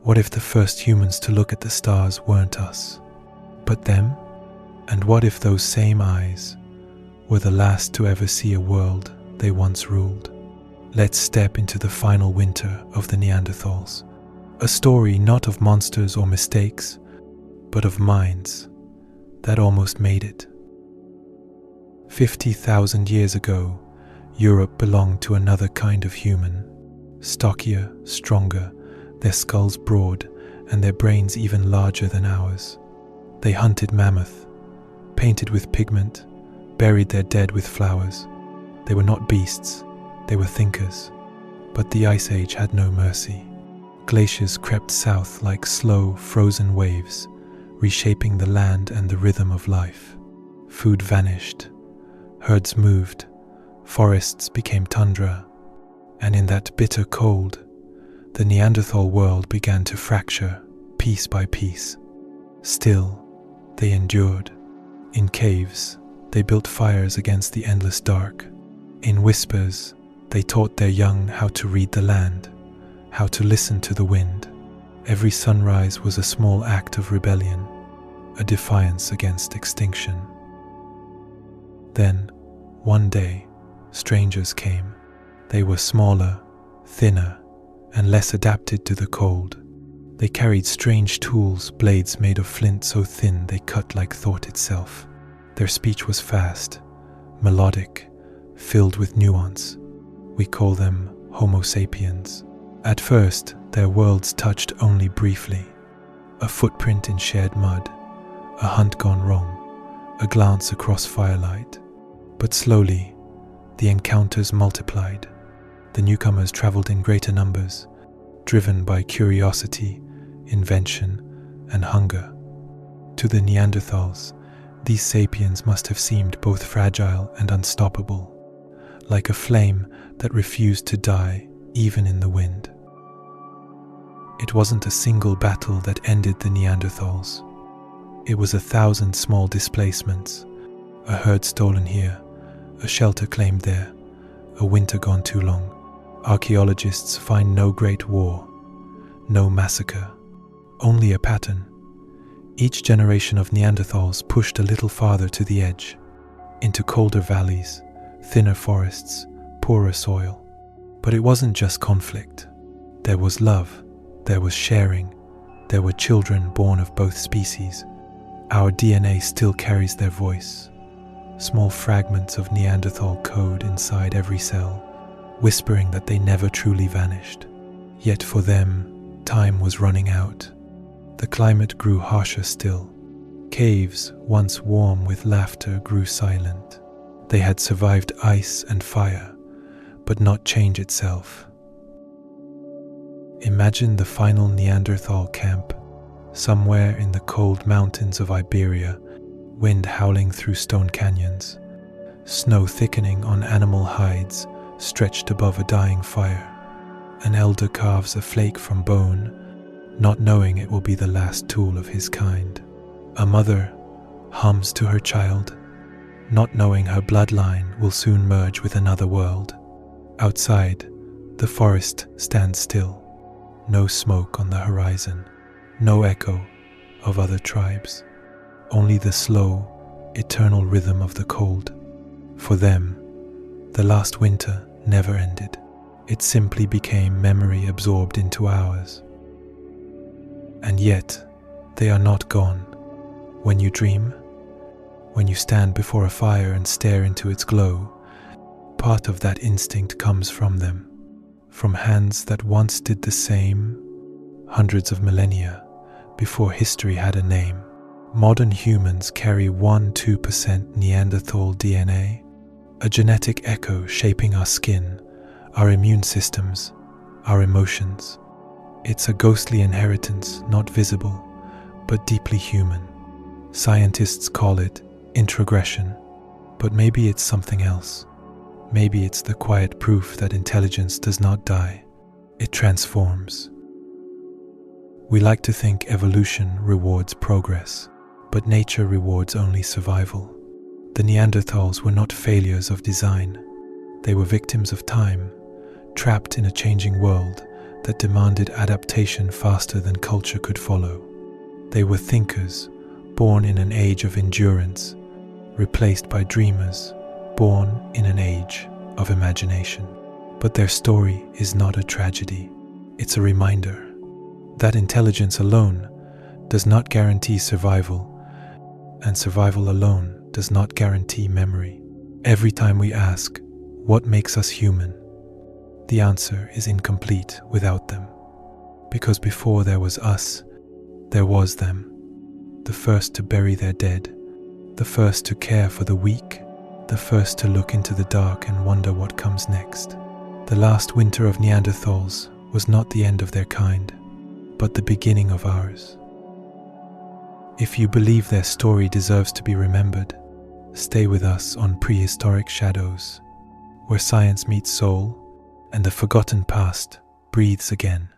What if the first humans to look at the stars weren't us, but them? And what if those same eyes were the last to ever see a world they once ruled? Let's step into the final winter of the Neanderthals, a story not of monsters or mistakes, but of minds that almost made it. 50,000 years ago, Europe belonged to another kind of human, stockier, stronger, their skulls broad and their brains even larger than ours. They hunted mammoth, painted with pigment, buried their dead with flowers. They were not beasts, they were thinkers. But the Ice Age had no mercy. Glaciers crept south like slow, frozen waves, reshaping the land and the rhythm of life. Food vanished, herds moved, forests became tundra, and in that bitter cold, the Neanderthal world began to fracture piece by piece. Still, they endured. In caves, they built fires against the endless dark. In whispers, they taught their young how to read the land, how to listen to the wind. Every sunrise was a small act of rebellion, a defiance against extinction. Then, one day, strangers came. They were smaller, thinner, and less adapted to the cold. They carried strange tools, blades made of flint so thin they cut like thought itself. Their speech was fast, melodic, filled with nuance. We call them Homo sapiens. At first, their worlds touched only briefly. A footprint in shared mud, a hunt gone wrong, a glance across firelight. But slowly, the encounters multiplied. The newcomers traveled in greater numbers, driven by curiosity, invention, and hunger. To the Neanderthals, these sapiens must have seemed both fragile and unstoppable, like a flame that refused to die even in the wind. It wasn't a single battle that ended the Neanderthals. It was 1,000 small displacements, a herd stolen here, a shelter claimed there, a winter gone too long. Archaeologists find no great war, no massacre, only a pattern. Each generation of Neanderthals pushed a little farther to the edge, into colder valleys, thinner forests, poorer soil. But it wasn't just conflict. There was love, there was sharing, there were children born of both species. Our DNA still carries their voice, small fragments of Neanderthal code inside every cell, whispering that they never truly vanished. Yet for them, time was running out. The climate grew harsher still. Caves, once warm with laughter, grew silent. They had survived ice and fire, but not change itself. Imagine the final Neanderthal camp, somewhere in the cold mountains of Iberia, wind howling through stone canyons, snow thickening on animal hides stretched above a dying fire. An elder carves a flake from bone, not knowing it will be the last tool of his kind. A mother hums to her child, not knowing her bloodline will soon merge with another world. Outside, the forest stands still. No smoke on the horizon, no echo of other tribes. Only the slow, eternal rhythm of the cold. For them, the last winter never ended. It simply became memory absorbed into ours. And yet, they are not gone. When you dream, when you stand before a fire and stare into its glow, part of that instinct comes from them, from hands that once did the same, hundreds of millennia before history had a name. Modern humans carry 1–2% Neanderthal DNA, a genetic echo shaping our skin, our immune systems, our emotions. It's a ghostly inheritance, not visible, but deeply human. Scientists call it introgression, but maybe it's something else. Maybe it's the quiet proof that intelligence does not die, it transforms. We like to think evolution rewards progress, but nature rewards only survival. The Neanderthals were not failures of design. They were victims of time, trapped in a changing world that demanded adaptation faster than culture could follow. They were thinkers, born in an age of endurance, replaced by dreamers, born in an age of imagination. But their story is not a tragedy. It's a reminder that intelligence alone does not guarantee survival, and survival alone does not guarantee memory. Every time we ask, what makes us human? The answer is incomplete without them. Because before there was us, there was them. The first to bury their dead, the first to care for the weak, the first to look into the dark and wonder what comes next. The last winter of Neanderthals was not the end of their kind, but the beginning of ours. If you believe their story deserves to be remembered, stay with us on Prehistoric Shadows, where science meets soul and the forgotten past breathes again.